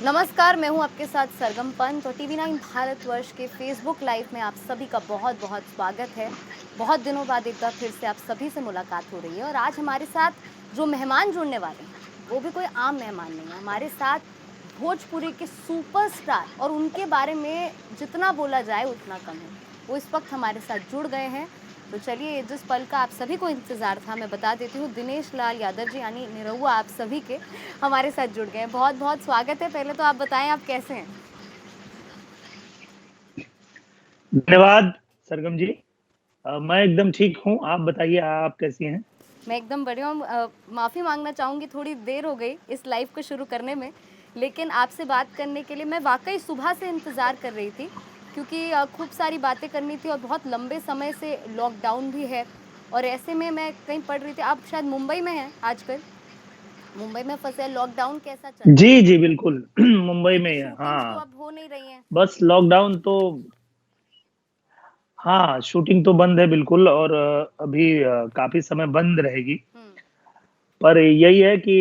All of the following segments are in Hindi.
नमस्कार, मैं हूं आपके साथ सरगम पंत और टीवी 9 भारतवर्ष के फेसबुक लाइव में आप सभी का बहुत बहुत स्वागत है। बहुत दिनों बाद एक बार फिर से आप सभी से मुलाकात हो रही है और आज हमारे साथ जो मेहमान जुड़ने वाले हैं वो भी कोई आम मेहमान नहीं है। हमारे साथ भोजपुरी के सुपरस्टार और उनके बारे में जितना बोला जाए उतना कम है। वो इस वक्त हमारे साथ जुड़ गए हैं। तो चलिए, जिस पल का आप सभी को इंतजार था मैं बता देती हूँ, दिनेश लाल यादव जी यानी निरहुआ आप सभी के हमारे साथ जुड़ गए हैं। बहुत बहुत स्वागत है। पहले तो आप बताएं, आप कैसे हैं? धन्यवाद सरगम जी। मैं एकदम ठीक हूँ। आप बताइए, आप कैसी हैं? मैं एकदम बढ़िया हूँ। माफ़ी मांगना चाहूँगी, थोड़ी देर हो गई इस लाइव को शुरू करने में, लेकिन आपसे बात करने के लिए मैं वाकई सुबह से इंतज़ार कर रही थी, क्योंकि खूब सारी बातें करनी थी और बहुत लंबे समय से लॉकडाउन भी है। और ऐसे में मैं कहीं पढ़ रही थी, आप शायद मुंबई में हैं आजकल, मुंबई में फंसे हैं। लॉकडाउन कैसा चल रहा है जी, जी, वहाँ पर? बिल्कुल। मुंबई क्योंकि में है, शूटिंग्स तो हाँ। अब हो नहीं रही हैं। बस लॉकडाउन तो हाँ, शूटिंग तो बंद है बिल्कुल और अभी काफ़ी समय बंद रहेगी। हम्म। पर यही है कि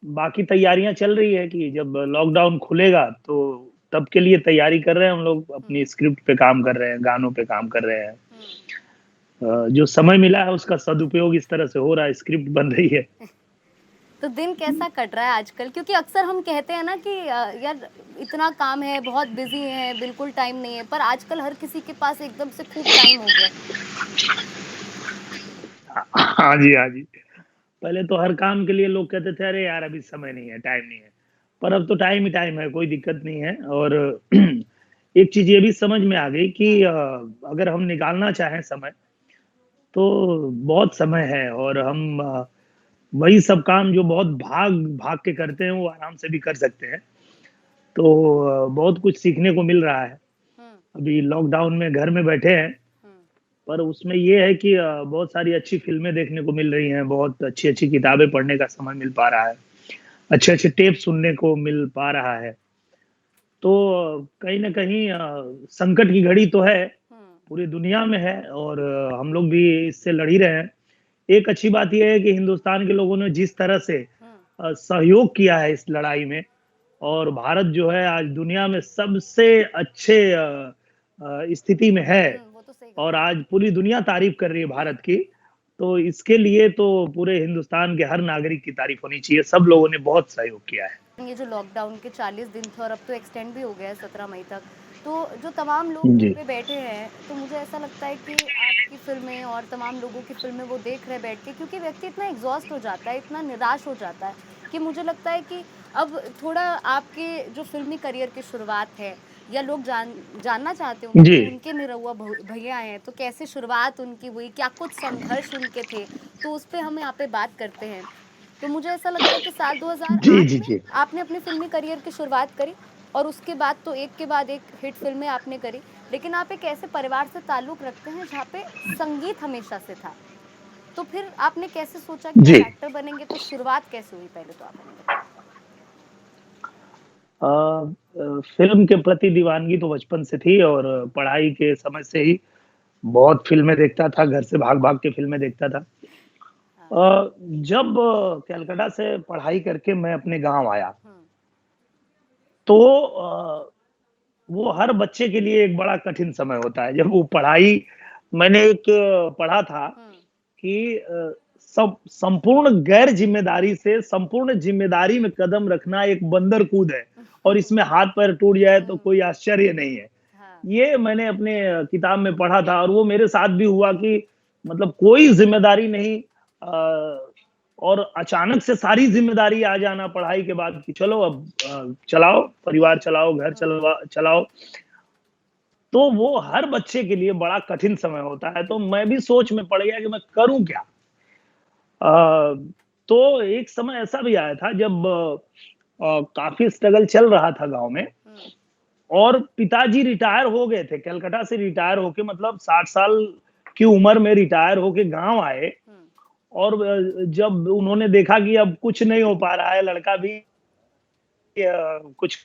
बाकी तैयारियाँ चल रही है कि जब लॉकडाउन खुलेगा तो तब के लिए तैयारी कर रहे हैं हम लोग, हम्म। अपनी स्क्रिप्ट पे काम कर रहे हैं, गानों पे काम कर रहे हैं। हम्म। जो समय मिला है उसका सदुपयोग इस तरह से हो रहा है, स्क्रिप्ट बन रही है। तो दिन कैसा कट रहा है आजकल? क्योंकि अक्सर हम कहते हैं ना कि यार इतना काम है, बहुत बिजी है, बिल्कुल टाइम नहीं है, पर आजकल हर किसी के पास एकदम से खूब टाइम हो गया है। हाँ जी, हाँ जी। पहले तो हर काम के लिए लोग कहते थे, अरे यार अभी समय नहीं है, टाइम नहीं है। पर अब तो टाइम ही टाइम है, कोई दिक्कत नहीं है। और एक चीज़ ये भी समझ में आ गई कि हम्म। अगर हम निकालना चाहें समय, तो बहुत समय है और हम वही सब काम जो बहुत भाग-भाग के करते हैं, वो आराम से भी कर सकते हैं। तो बहुत कुछ सीखने को मिल रहा है। हम्म। अभी लॉकडाउन में घर में बैठे हैं, हम्म। पर उसमें ये है कि बहुत सारी अच्छी फ़िल्में देखने को मिल रही हैं, बहुत अच्छी-अच्छी किताबें पढ़ने का समय मिल पा रहा है, अच्छे-अच्छे टेप सुनने को मिल पा रहा है। तो कहीं न कहीं संकट की घड़ी तो है, हम्म। पूरी दुनिया में है और हम लोग भी इससे लड़ ही रहे हैं। एक अच्छी बात ये है कि हिंदुस्तान के लोगों ने जिस तरह से हम्म। सहयोग किया है इस लड़ाई में और भारत जो है आज दुनिया में सबसे अच्छे स्थिति में है वो तो सही कहा। और आज पूरी दुनिया तारीफ़ कर रही है भारत की। तो इसके लिए तो पूरे हिंदुस्तान के हर नागरिक की तारीफ़ होनी चाहिए। सब लोगों ने बहुत सहयोग किया है। ये जो लॉकडाउन के 40 दिन थे और अब तो एक्सटेंड भी हो गया है 17 मई तक, तो जो तमाम लोग घर जी। पे बैठे हैं, तो मुझे ऐसा लगता है कि आपकी फ़िल्में और तमाम लोगों की फ़िल्में वो देख रहे हैं बैठ के, क्योंकि व्यक्ति इतना एग्ज़ॉस्ट हो जाता है, इतना निराश हो जाता है कि मुझे लगता है कि अब थोड़ा आपके जो फ़िल्मी करियर की शुरुआत है, या लोग जानना चाहते होंगे जी। कि उनके निरहुआ भैया हैं, तो कैसे शुरुआत उनकी हुई, क्या कुछ संघर्ष उनके थे, तो उस पे हम यहाँ पे बात करते हैं। तो मुझे ऐसा लगता है कि साल जी, 2008 जी, में जी। आपने अपने फ़िल्मी करियर की शुरुआत करी और उसके बाद तो एक के बाद एक हिट फ़िल्में आपने करी। लेकिन आप एक ऐसे परिवार से ताल्लुक़ रखते हैं जहाँ पे संगीत हमेशा से था। तो फिर आपने कैसे सोचा कि जी। आप एक्टर बनेंगे? तो शुरुआत कैसे हुई, पहले तो आप हमें बताइए? फ़िल्म के प्रति दीवानगी तो बचपन से थी और पढ़ाई के समय से ही बहुत फ़िल्में देखता था, घर से भाग-भाग के फ़िल्में देखता था। हाँ। जब कलकत्ता से पढ़ाई करके मैं अपने गाँव आया, हुँ। तो वो हर बच्चे के लिए एक बड़ा कठिन समय होता है। जब वो पढ़ाई मैंने एक पढ़ा था हुँ। कि सब संपूर्ण गैर ज़िम्मेदारी से संपूर्ण ज़िम्मेदारी में कदम रखना एक बंदर कूद है और इसमें हाथ-पैर टूट जाए तो हुँ। कोई आश्चर्य नहीं है। हाँ। ये मैंने अपने किताब में पढ़ा था और वो मेरे साथ भी हुआ कि मतलब कोई ज़िम्मेदारी नहीं और अचानक से सारी ज़िम्मेदारी आ जाना पढ़ाई के बाद कि चलो अब चलाओ, परिवार हुँ। चलाओ, घर हुँ। चलाओ। तो वो हर बच्चे के लिए बड़ा कठिन समय होता है, तो मैं भी सोच में पड़ गया कि मैं करूँ क्या? अ, तो एक समय ऐसा भी आया था जब काफ़ी स्ट्रगल चल रहा था गाँव में हुँ। और पिताजी रिटायर हो गए थे, कलकत्ता से रिटायर होके मतलब 60 साल की उम्र में रिटायर होके गाँव आए हुँ। और जब उन्होंने देखा कि अब कुछ नहीं हो पा रहा है, लड़का भी कुछ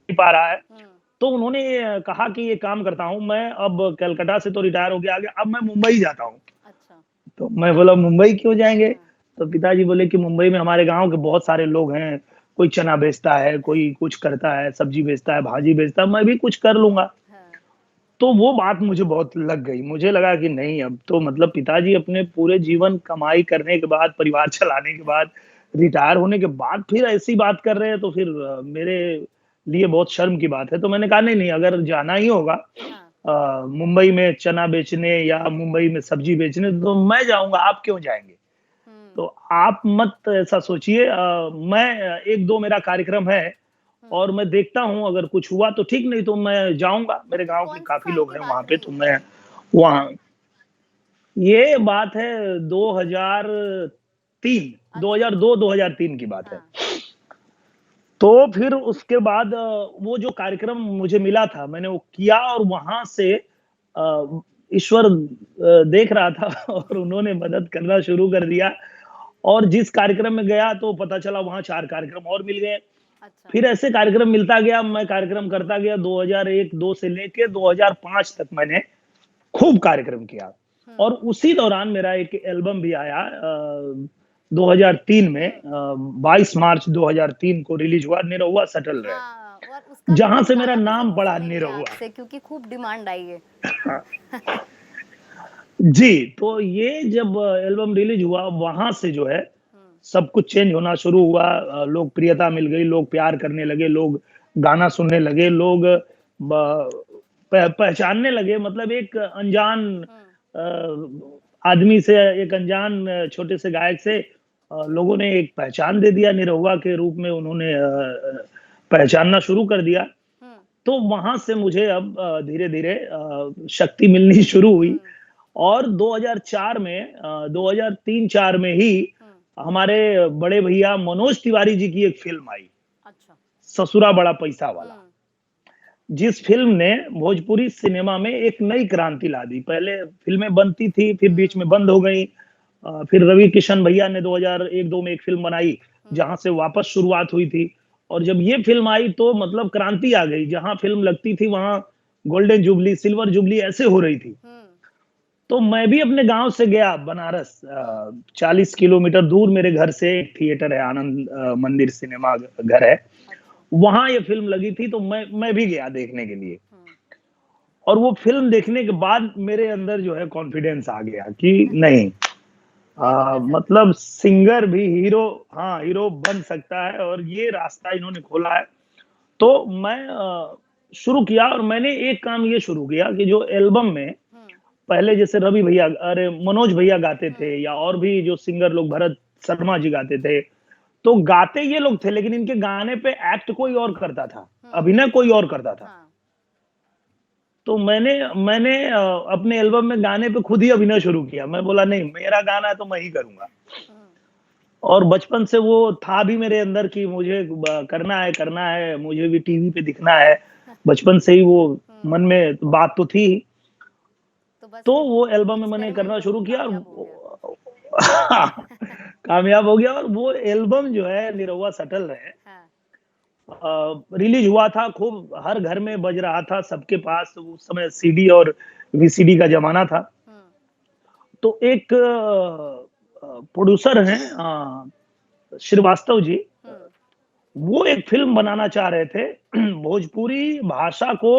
नहीं पा रहा है, हुँ। तो उन्होंने कहा कि एक काम करता हूँ मैं अब कलकत्ता से तो रिटायर हो गया, आगे अब मैं मुंबई जाता हूँ। अच्छा। तो मैं बोला मुंबई क्यों जाएँगे? हाँ। तो पिताजी बोले कि मुंबई में हमारे गाँव के बहुत सारे लोग हैं, कोई चना बेचता है, कोई कुछ करता है, सब्जी बेचता है, भाजी बेचता है, मैं भी कुछ कर लूँगा। हाँ। तो वो बात मुझे बहुत लग गई। मुझे लगा कि नहीं, अब तो मतलब पिताजी अपने पूरे जीवन कमाई करने के बाद, परिवार चलाने के बाद, रिटायर होने के बाद फिर ऐसी बात कर रहे हैं, तो फिर मेरे लिए बहुत शर्म की बात है। तो मैंने कहा नहीं, नहीं, अगर जाना ही होगा हाँ। मुंबई में चना बेचने या मुंबई में सब्जी बेचने, तो मैं जाऊँगा, आप क्यों जाएँगे? हुँ, तो आप मत ऐसा सोचिए, मैं 1-2 मेरा कार्यक्रम है हुँ। और मैं देखता हूँ, अगर कुछ हुआ तो ठीक, नहीं तो मैं जाऊँगा। मेरे अच्छा, गाँव के कौन-से काफ़ी साल लोग की हैं वहाँ बात पे, है तो ये? मैं वहाँ ये बात है 2003, अच्छा, 2002-2003 की बात है। हाँ। तो फिर उसके बाद वो जो कार्यक्रम मुझे मिला था, मैंने वो किया और वहाँ से ईश्वर देख रहा था और उन्होंने मदद करना शुरू कर दिया और जिस कार्यक्रम में गया तो पता चला वहाँ 4 कार्यक्रम और मिल गए। अच्छा। फिर ऐसे कार्यक्रम मिलता गया, मैं कार्यक्रम करता गया, 2001-2 से लेके 2005 तक मैंने खूब कार्यक्रम किया हुँ, और उसी दौरान मेरा एक एल्बम भी आया 2003 में, हुँ। 22 मार्च 2003 को रिलीज़ हुआ, निरहुआ सटल रहे, हाँ, और उसका भी जहाँ हम से मेरा गाना भी नाम ज़रूर पड़ा सुनेंगे निरहुआ। आपसे क्योंकि खूब डिमांड आई है। जी, तो ये जब एल्बम रिलीज़ हुआ, वहाँ से जो है, हुँ, सब कुछ चेंज होना शुरू हुआ, लोकप्रियता मिल गई, लोग प्यार करने लगे, लोग गाना सुनने लगे, लोग ब पहचानने लगे, मतलब एक अनजान हुँ, आदमी से, एक अनजान छोटे से गायक से लोगों ने एक पहचान दे दिया, निरहुआ के रूप में उन्होंने पहचानना शुरू कर दिया। हुँ, तो वहाँ से मुझे अब धीरे-धीरे शक्ति मिलनी शुरू हुई हुँ, और 2004 में 2003-4 में ही हुँ। हमारे बड़े भैया मनोज तिवारी जी की एक फ़िल्म आई, अच्छा। ससुरा बड़ा पैसा वाला। हुँ, जिस फ़िल्म ने भोजपुरी सिनेमा में एक नई क्रांति ला दी। पहले फ़िल्में बनती थी, फिर बीच हुँ, में बंद हो गई। फिर रवि किशन भैया ने 2001-2 में एक फ़िल्म बनाई, हुँ, जहाँ से वापस शुरुआत हुई थी और जब ये फ़िल्म आई तो मतलब क्रांति आ गई। जहाँ फ़िल्म लगती थी, वहाँ गोल्डन जुबली, सिल्वर जुबली ऐसे हो रही थी। हुँ, तो मैं भी अपने गाँव से गया बनारस, हुँ। 40 किलोमीटर दूर मेरे घर से एक थिएटर है, आनंद मंदिर सिनेमा घर है। अच्छा। वहाँ ये फ़िल्म लगी थी तो मैं भी गया देखने के लिए। हुँ। और वो फ़िल्म देखने के बाद मेरे अंदर जो है कॉन्फिडेंस आ गया कि नहीं, मैं भी कर सकता हूँ। मतलब सिंगर भी हीरो, हाँ, हीरो बन सकता है और ये रास्ता इन्होंने खोला है। तो मैं शुरू किया और मैंने एक काम ये शुरू किया कि जो एल्बम में हुँ, पहले जैसे रवि भैया, अरे मनोज भैया गाते हुँ, थे या और भी जो सिंगर लोग, भरत शर्मा जी गाते थे, तो गाते ये लोग थे लेकिन इनके गाने पे एक्ट कोई और करता था, हुँ। अभिनय कोई और करता था। हाँ। तो मैंने मैंने अपने एल्बम में गाने पे खुद ही अभिनय शुरू किया। मैं बोला नहीं, मेरा गाना है तो मैं ही करूँगा। हुँ, और बचपन से वो था भी मेरे अंदर कि मुझे करना है, मुझे भी टीवी पे दिखना है। बचपन से ही वो हुँ। मन में बात तो थी ही। तो बस तो फिर वो एल्बम में मैंने एक्सपेरिमेंट करना जो शुरू किया और कामयाब हो गया। कामयाब हो गया और वो एल्बम जो है निरहुआ सटल रहे। हाँ। रिलीज़ हुआ था, खूब हर घर में बज रहा था, सबके पास उस समय सीडी और वीसीडी का ज़माना था। हुँ, तो एक प्रोड्यूसर हैं श्रीवास्तव जी, हुँ, वो एक फ़िल्म बनाना चाह रहे थे। भोजपुरी भाषा को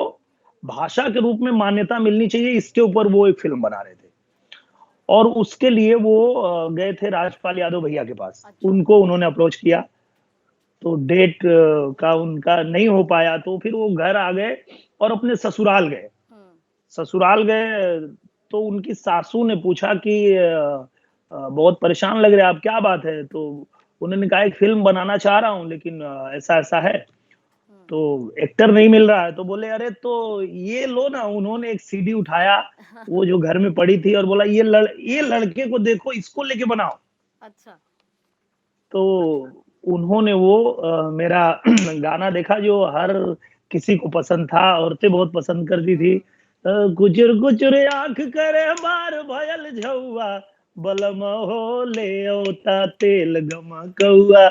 भाषा के रूप में मान्यता मिलनी चाहिए, इसके ऊपर वो एक फ़िल्म बना रहे थे। और उसके लिए वो गए थे राजपाल यादव भैया के पास। अच्छा। उनको उन्होंने अप्रोच किया, तो डेट का उनका नहीं हो पाया, तो फिर वो घर आ गए और अपने ससुराल गए। हुँ, ससुराल गए तो उनकी सासू ने पूछा कि बहुत परेशान लग रहे हैं आप, क्या बात है? तो उन्होंने कहा एक फ़िल्म बनाना चाह रहा हूँ लेकिन ऐसा-ऐसा है, हुँ। तो एक्टर नहीं मिल रहा है। तो बोले अरे तो ये लो ना, उन्होंने एक सीडी उठाया, वो जो घर में पड़ी थी और बोला ये लड़के को देखो, इसको लेके बनाओ। अच्छा। तो उन्होंने वो मेरा गाना देखा जो हर किसी को पसंद था, औरतें बहुत पसंद करती थी। हुँ, गुजुर गुजुर आँख करे मार भयल झौआ, बलम हो ले औता तेल गमकौआ,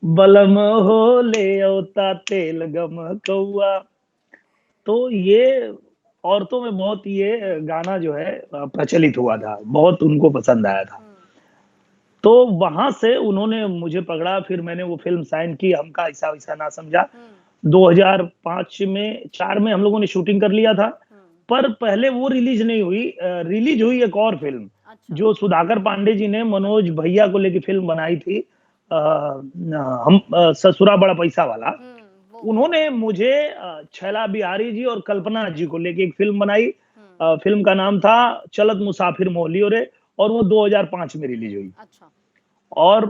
बलम हो ले औता तेल गमकौआ। तो ये औरतों में बहुत ये हुँ, गाना जो है प्रचलित हुआ था, बहुत उनको पसंद आया था। हुँ। तो वहाँ से उन्होंने मुझे पकड़ा, फिर मैंने वो फ़िल्म साइन की, हमका ऐसा वैसा ना समझा। हुँ, 2005 में 4 में हम लोगों ने शूटिंग कर लिया था, हुँ। पर पहले वो रिलीज़ नहीं हुई। रिलीज़ हुई एक और फ़िल्म, अच्छा। जो सुधाकर पांडे जी ने मनोज भैया को लेके फ़िल्म बनाई थी। ससुरा बड़ा पैसा वाला। वो उन्होंने मुझे छैला बिहारी जी और कल्पना जी को लेके एक फ़िल्म बनाई। हुँ, फ़िल्म का नाम था चलत मुसाफिर मोलियो रे, और वो 2005 में रिलीज़ हुई। अच्छा। और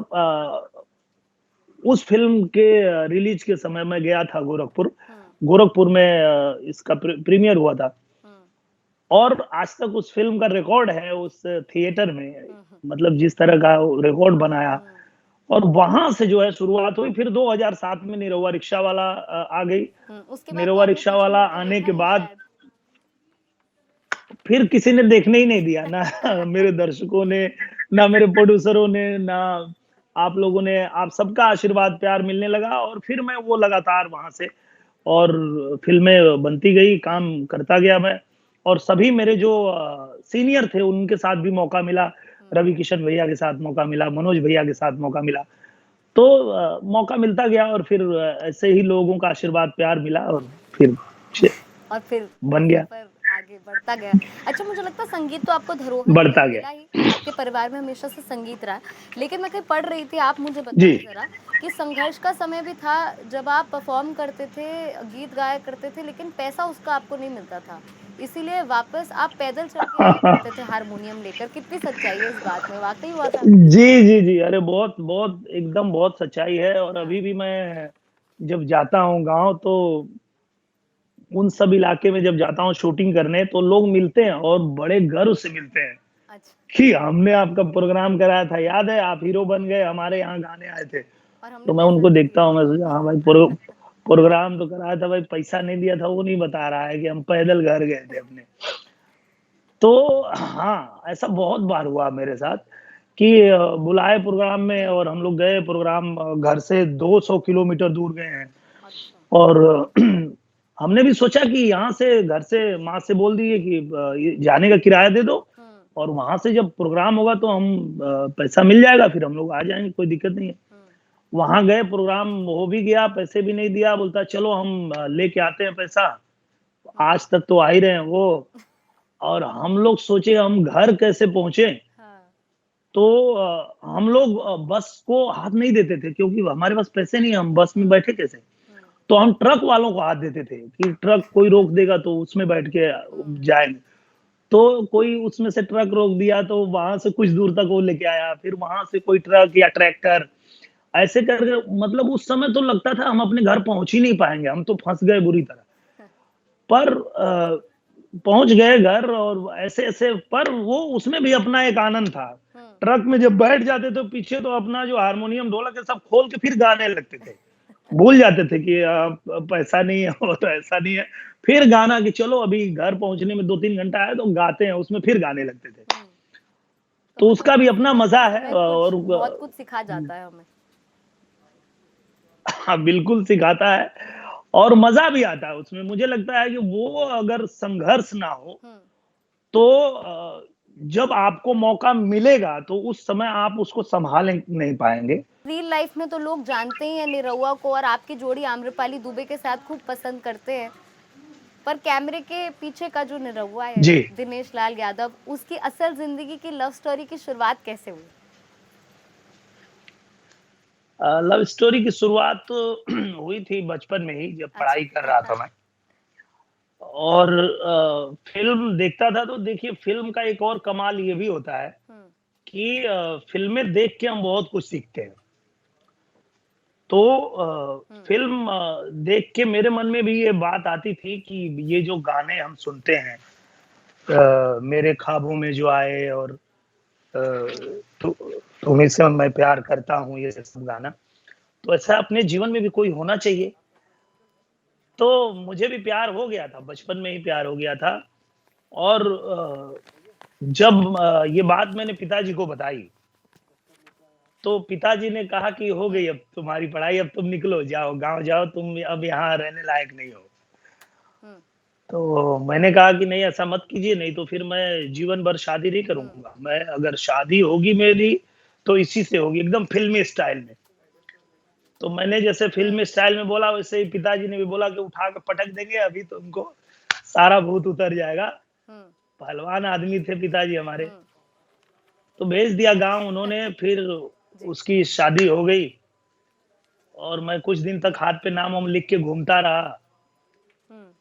उस फ़िल्म के रिलीज़ के समय मैं गया था गोरखपुर। हुँ, गोरखपुर में इसका प्रीमियर हुआ था, हुँ, और आज तक उस फ़िल्म का रिकॉर्ड है उस थिएटर में, हुँ, हुँ, मतलब जिस तरह का वो रिकॉर्ड बनाया। हुँ, और वहाँ से जो है शुरुआत हुई, फिर 2007 में निरहुआ रिक्शा वाला आ गई। उसके बाद तो निरहुआ आपने रिक्शा पीछे वाला मुड़ के आने देखा के नहीं बाद शायद? फिर किसी ने देखने ही नहीं दिया, ना मेरे दर्शकों ने, ना मेरे प्रोड्यूसरों ने, ना आप लोगों ने। आप सबका आशीर्वाद, प्यार मिलने लगा, और फिर मैं वो लगातार वहाँ से, और फ़िल्में बनती गई, हुँ, काम करता गया मैं। और सभी मेरे जो सीनियर थे, उनके साथ भी मौका मिला। हुँ। रवि किशन भैया के साथ मौका मिला, मनोज भैया के साथ मौका मिला। तो मौका मिलता गया, और फिर ऐसे ही लोगों का आशीर्वाद, प्यार मिला, और फिर श और फिर बन गया, सफ़र आगे बढ़ता गया। अच्छा, मुझे लगता है संगीत तो आपको धरोहर में बढ़ता गया। मिला ही, आपके परिवार में हमेशा से संगीत रहा है। लेकिन मैं कहीं पढ़ रही थी, आप मुझे जी। बताएँ ज़रा कि संघर्ष का समय भी था जब आप परफ़ॉर्म करते थे, गीत गाया करते थे, लेकिन पैसा उसका आपको नहीं मिलता था। इसीलिए वापस आप पैदल चल के आया करते थे हारमोनियम लेकर। कितनी सच्चाई है इस बात में? वाक़ई हुआ था? जी, जी, जी। अरे बहुत, बहुत एकदम बहुत सच्चाई है, और हाँ, अभी भी मैं जब जाता हूँ गाँव, तो उन सब इलाके में जब जाता हूँ शूटिंग करने, तो लोग मिलते हैं और बड़े गर्व से मिलते हैं अच्छा। कि हमने आपका प्रोग्राम कराया था, याद है आप हीरो बन गए, हमारे यहाँ गाने आए थे। और हमने तो मैं पैसा उनको नहीं देखता दिया। हूँ, मैं सोचा हाँ भाई, प्रोग्राम तो कराया था भाई, पैसा नहीं दिया था, वो नहीं बता रहा है कि हम पैदल घर गए थे अपने। तो हाँ, ऐसा बहुत बार हुआ मेरे साथ कि बुलाए प्रोग्राम में, हुँ, और हम लोग गए प्रोग्राम, घर से 200 किलोमीटर दूर गए हैं। अच्छा। और हमने भी सोचा कि यहाँ से, घर से माँ से बोल दिए कि ये जाने का किराया दे दो, हुँ, और वहाँ से जब प्रोग्राम होगा तो हम पैसा मिल जाएगा, फिर हम लोग आ जाएँगे, कोई दिक्कत नहीं है। हुँ, वहाँ गए, प्रोग्राम हो भी गया, पैसे भी नहीं दिया, बोलता है चलो हम लेके आते हैं पैसा। हुँ, आज तक तो आ ही रहे हैं वो, और हम लोग सोचे हम घर कैसे पहुँचे? हाँ, तो हम लोग बस को हाथ नहीं देते थे, क्योंकि हमारे पास पैसे नहीं है, हम बस में हुँ, बैठे कैसे? हुँ, तो हम ट्रक वालों को हाथ देते थे कि ट्रक कोई रोक देगा तो उसमें बैठ के हुँ, जाएँगे। तो कोई उसमें से ट्रक रोक दिया, तो वहाँ से कुछ दूर तक वो लेके आया, फिर वहाँ से कोई ट्रक या ट्रैक्टर, ऐसे करके, मतलब उस समय तो लगता था हम अपने घर पहुँच ही नहीं पाएँगे, हम तो फँस गए बुरी तरह। पर पहुँच गए घर, और ऐसे-ऐसे, पर वो उसमें भी अपना एक आनंद था। हुँ। ट्रक में जब बैठ जाते तो पीछे तो अपना जो हारमोनियम, ढोलक है, सब खोल के फिर गाने लगते थे। भूल जाते थे कि पैसा नहीं है और ऐसा नहीं है। फिर गाना कि चलो अभी घर पहुँचने में 2-3 घंटा है तो गाते हैं, उसमें फिर गाने लगते थे। हुँ। तो तो मतलब उसका भी अपना संगीत का मज़ा है, समय कुछ और बहुत कुछ सिखा जाता है हमें। हाँ, बिल्कुल सिखाता है, और मज़ा भी आता है उसमें। मुझे लगता है कि वो अगर संघर्ष ना हो, हुँ। तो जब आपको मौका मिलेगा तो उस समय आप उसको सँभाल नहीं पाएँगे। रियल लाइफ में तो लोग जानते ही हैं निरहुआ को और आपकी जोड़ी आम्रपाली दुबे के साथ खूब पसंद करते हैं। पर कैमरे के पीछे का जो निरहुआ है, जी। दिनेश लाल यादव, उसकी असल ज़िंदगी की लव स्टोरी की शुरुआत कैसे हुई? लव स्टोरी की शुरुआत तो हुई थी बचपन में ही, जब अच्छा। पढ़ाई कर रहा था मैं। और फ़िल्म देखता था, तो देखिए फ़िल्म का एक और कमाल ये भी होता है हुँ, कि फ़िल्में देख के हम बहुत कुछ सीखते हैं। तो हुँ, फ़िल्म देख के मेरे मन में भी ये बात आती थी कि ये जो गाने हम सुनते हैं, मेरे ख्वाबों में जो आए, और हुँ, तु तुम्हीं से मैं प्यार करता हूँ, ये सब गाना, तो ऐसा अपने जीवन में भी कोई होना चाहिए। तो मुझे भी प्यार हो गया था, बचपन में ही प्यार हो गया था। और जब ये बात मैंने पिताजी को बताई, तो पिताजी ने कहा कि हो हुँ, गई अब तुम्हारी पढ़ाई, अब तुम निकलो, जाओ, गाँव जाओ, तुम अब यहाँ रहने लायक नहीं हो। हुँ, तो मैंने कहा कि नहीं, ऐसा मत कीजिए, नहीं तो फिर मैं जीवन भर शादी नहीं हुँ, करूँगा। मैं, अगर शादी होगी मेरी, तो इसी से होगी एकदम फ़िल्मी स्टाइल में। तो मैंने जैसे हुँ, फ़िल्मी स्टाइल में बोला वैसे ही पिताजी ने भी बोला कि उठा के पटक देंगे अभी तो उनको सारा भूत उतर जाएगा। हुँ, पहलवान आदमी थे पिताजी हमारे। हुँ। तो भेज दिया गाँव उन्होंने फिर जी। उसकी शादी हो गई और मैं कुछ दिन तक हाथ पे नाम-वाम लिख के घूमता रहा। हुँ।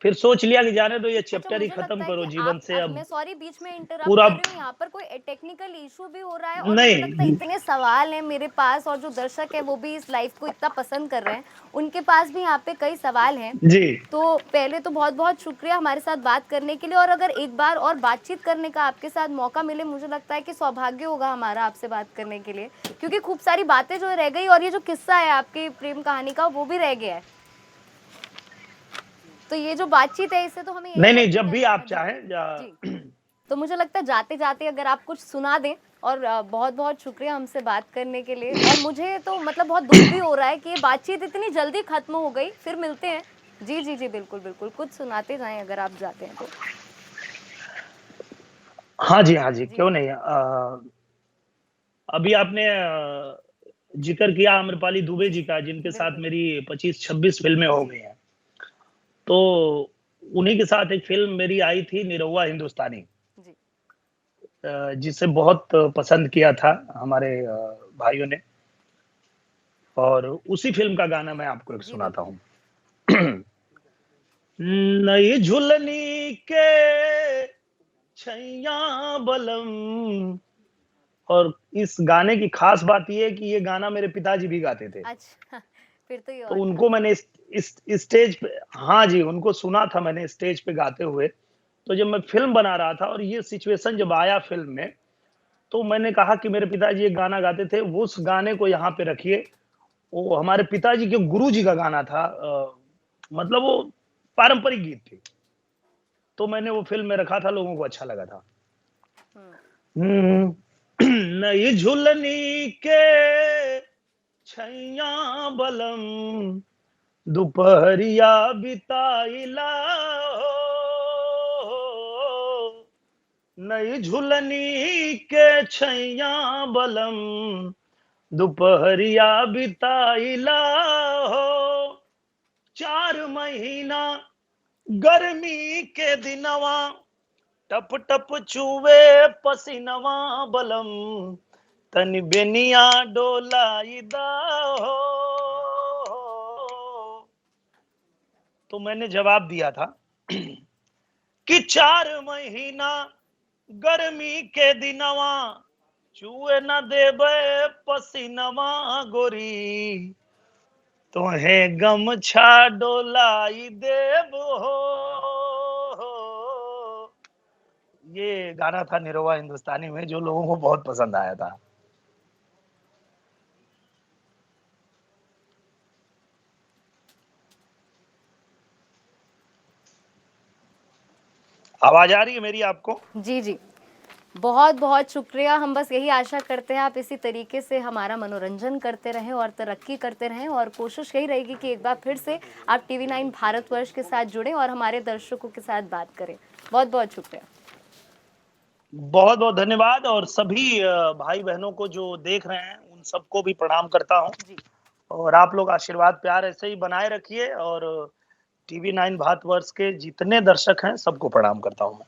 फिर सोच लिया कि जाने दो ये अच्छा, चैप्टर ही मुझे खत्म लगता है करो कि जीवन आप से अब अब मैं सॉरी बीच में इंटरप्ट पूरा कर रही हूँ, यहाँ पर कोई टेक्निकल इश्यू भी हो रहा है और मुझे लगता है नहीं इतने सवाल हैं मेरे पास और जो दर्शक हैं वो भी इस लाइव को इतना पसंद कर रहे हैं, उनके पास भी यहाँ पे कई सवाल हैं। जी। तो पहले तो बहुत-बहुत शुक्रिया हमारे साथ बात करने के लिए और अगर एक बार और बातचीत करने का आपके साथ मौका मिले, मुझे लगता है कि सौभाग्य होगा हमारा आपसे बात करने के लिए, क्योंकि खूब सारी बातें जो रह गई और ये जो किस्सा है आपकी प्रेम कहानी का वो भी रह गया है। तो ये जो बातचीत है इससे तो हमें यही नहीं, नहीं सीखने जब भी मिलता आप है। जी, चाहें जी। तो मुझे लगता है जाते-जाते अगर आप कुछ सुना दें और बहुत-बहुत शुक्रिया हमसे बात करने के लिए और मुझे तो मतलब बहुत दुःख भी हो रहा है कि ये बातचीत इतनी जल्दी खत्म हो गई, फिर मिलते हैं। जी, जी, जी, बिल्कुल, बिल्कुल, कुछ सुनाते जाएँ अगर आप जाते हैं तो। हाँ जी, हाँ जी, जी, क्यों नहीं अभी आपने ज़िक्र किया आम्रपाली दुबे जी का जिनके साथ बिल्कुल। मेरी 25-26 फ़िल्में हो जी, गई हैं। तो उन्हीं के साथ एक फ़िल्म मेरी आई थी निरहुआ हिंदुस्तानी जी, जिसे बहुत पसंद किया था हमारे भाइयों ने और उसी फ़िल्म का गाना मैं आपको एक जी, सुनाता बिल्कुल। हूँ। नई झुलनी के छैया बलम और इस गाने की ख़ास बात ये है कि ये गाना मेरे पिताजी भी गाते थे। अच्छा, फिर तो ये तो और उनको ख़ास है। मैंने इस स्टेज पे हाँ जी, उनको सुना था मैंने स्टेज पे गाते हुए। तो जब मैं फ़िल्म बना रहा था और ये सिचुएशन जब आया फ़िल्म में, तो मैंने कहा कि मेरे पिताजी एक गाना गाते थे, वो उस गाने को यहाँ पे रखिए। वो हमारे पिताजी के गुरुजी का गाना था मतलब वो पारंपरिक गीत थे। तो मैंने वो फ़िल्म में रखा था, लोगों को अच्छा लगा था। हुँ, हुँ, नई झुलनी के छैया बलम दुपहरिया बिताइला हो, नई झुलनी के छैया बलम दोपहरिया बिताइला हो 4 महीना गर्मी के दिनवा टप टप चूवे पसीनवा बलम तनि बेनिया डोलाइदा हो तो मैंने जवाब दिया था कि 4 महीना गर्मी के दिनवा चूहे न देबे पसीनवा गोरी तोहे गमछा डोलाई देब हो ये गाना था निरहुआ हिंदुस्तानी में जो लोगों को बहुत पसंद आया था। आवाज आ रही है मेरी आपको? जी, जी। बहुत-बहुत शुक्रिया। हम बस यही आशा करते हैं आप इसी तरीके से हमारा मनोरंजन करते रहें और तरक्की करते रहें और कोशिश यही रहेगी कि एक बार फिर से आप टीवी 9 भारतवर्ष के साथ जुड़ें और हमारे दर्शकों के साथ बात करें। बहुत-बहुत शुक्रिया। बहुत बहुत धन्यवाद और सभी भाई बहनों को जो देख रहे हैं उन सबको भी प्रणाम करता हूँ जी। और आप लोग आशीर्वाद प्यार ऐसे ही बनाए रखिए और टीवी 9 भारतवर्ष के जितने दर्शक हैं सबको प्रणाम करता हूँ मैं।